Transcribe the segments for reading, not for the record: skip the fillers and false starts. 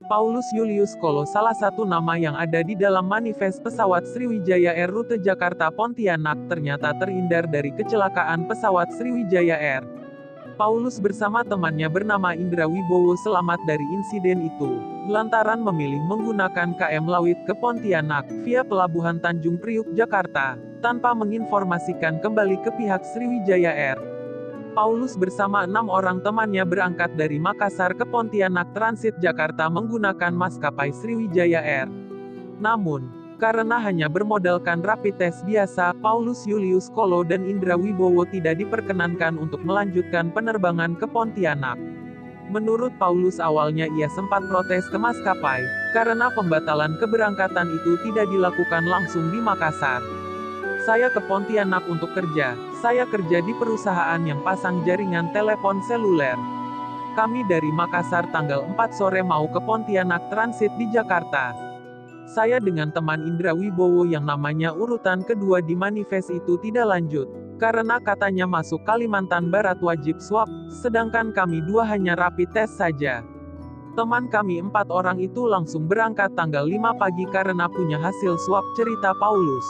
Paulus Julius Kolo salah satu nama yang ada di dalam manifest pesawat Sriwijaya Air rute Jakarta Pontianak ternyata terhindar dari kecelakaan pesawat Sriwijaya Air. Paulus bersama temannya bernama Indra Wibowo selamat dari insiden itu, lantaran memilih menggunakan KM Lawit ke Pontianak, via Pelabuhan Tanjung Priuk, Jakarta, tanpa menginformasikan kembali ke pihak Sriwijaya Air. Paulus bersama 6 orang temannya berangkat dari Makassar ke Pontianak transit Jakarta menggunakan maskapai Sriwijaya Air. Namun, karena hanya bermodalkan rapid test biasa, Paulus Julius Kolo dan Indra Wibowo tidak diperkenankan untuk melanjutkan penerbangan ke Pontianak. Menurut Paulus awalnya ia sempat protes ke maskapai, karena pembatalan keberangkatan itu tidak dilakukan langsung di Makassar. Saya ke Pontianak untuk kerja, saya kerja di perusahaan yang pasang jaringan telepon seluler. Kami dari Makassar tanggal 4 sore mau ke Pontianak transit di Jakarta. Saya dengan teman Indra Wibowo yang namanya urutan kedua di manifest itu tidak lanjut, karena katanya masuk Kalimantan Barat wajib swab, sedangkan kami dua hanya rapid test saja. Teman kami 4 orang itu langsung berangkat tanggal 5 pagi karena punya hasil swab, cerita Paulus.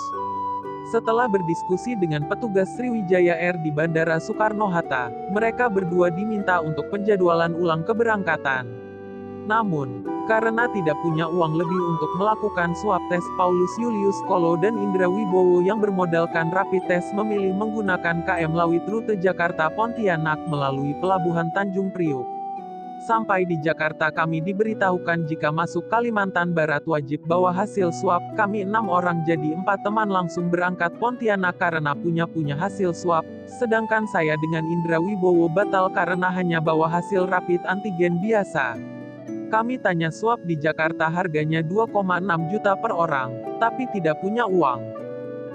Setelah berdiskusi dengan petugas Sriwijaya Air di Bandara Soekarno-Hatta, mereka berdua diminta untuk penjadwalan ulang keberangkatan. Namun, karena tidak punya uang lebih untuk melakukan swab tes, Paulus Julius Kolo dan Indra Wibowo yang bermodalkan rapid test memilih menggunakan KM Lawit rute Jakarta Pontianak melalui Pelabuhan Tanjung Priuk. Sampai di Jakarta kami diberitahukan jika masuk Kalimantan Barat wajib bawa hasil swab. Kami 6 orang jadi 4 teman langsung berangkat Pontianak karena punya hasil swab, sedangkan saya dengan Indra Wibowo batal karena hanya bawa hasil rapid antigen biasa. Kami tanya swab di Jakarta harganya 2,6 juta per orang, tapi tidak punya uang.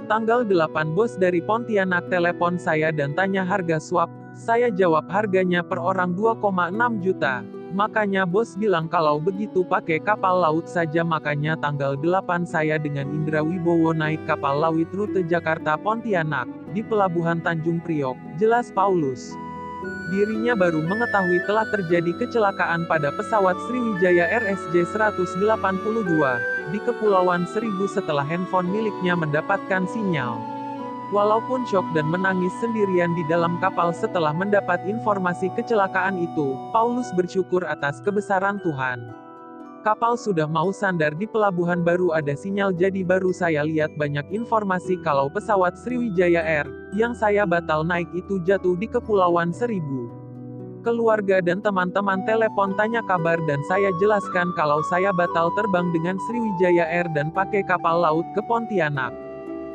Tanggal 8 bos dari Pontianak telepon saya dan tanya harga swab. Saya jawab harganya per orang 2,6 juta. Makanya bos bilang kalau begitu pakai kapal laut saja, makanya tanggal 8 saya dengan Indra Wibowo naik kapal laut rute Jakarta Pontianak, di Pelabuhan Tanjung Priok, jelas Paulus. Dirinya baru mengetahui telah terjadi kecelakaan pada pesawat Sriwijaya RSJ 182, di Kepulauan Seribu setelah handphone miliknya mendapatkan sinyal. Walaupun syok dan menangis sendirian di dalam kapal setelah mendapat informasi kecelakaan itu, Paulus bersyukur atas kebesaran Tuhan. Kapal sudah mau sandar di pelabuhan baru ada sinyal, jadi baru saya lihat banyak informasi kalau pesawat Sriwijaya Air, yang saya batal naik itu jatuh di Kepulauan Seribu. Keluarga dan teman-teman telepon tanya kabar dan saya jelaskan kalau saya batal terbang dengan Sriwijaya Air dan pakai kapal laut ke Pontianak.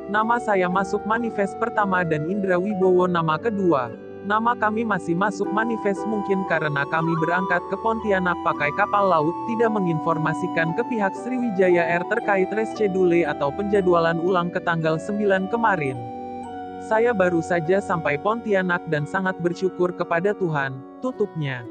Nama saya masuk manifest pertama dan Indra Wibowo nama kedua. Nama kami masih masuk manifest mungkin karena kami berangkat ke Pontianak pakai kapal laut, tidak menginformasikan ke pihak Sriwijaya Air terkait reschedule atau penjadwalan ulang ke tanggal 9 kemarin. Saya baru saja sampai Pontianak dan sangat bersyukur kepada Tuhan, tutupnya.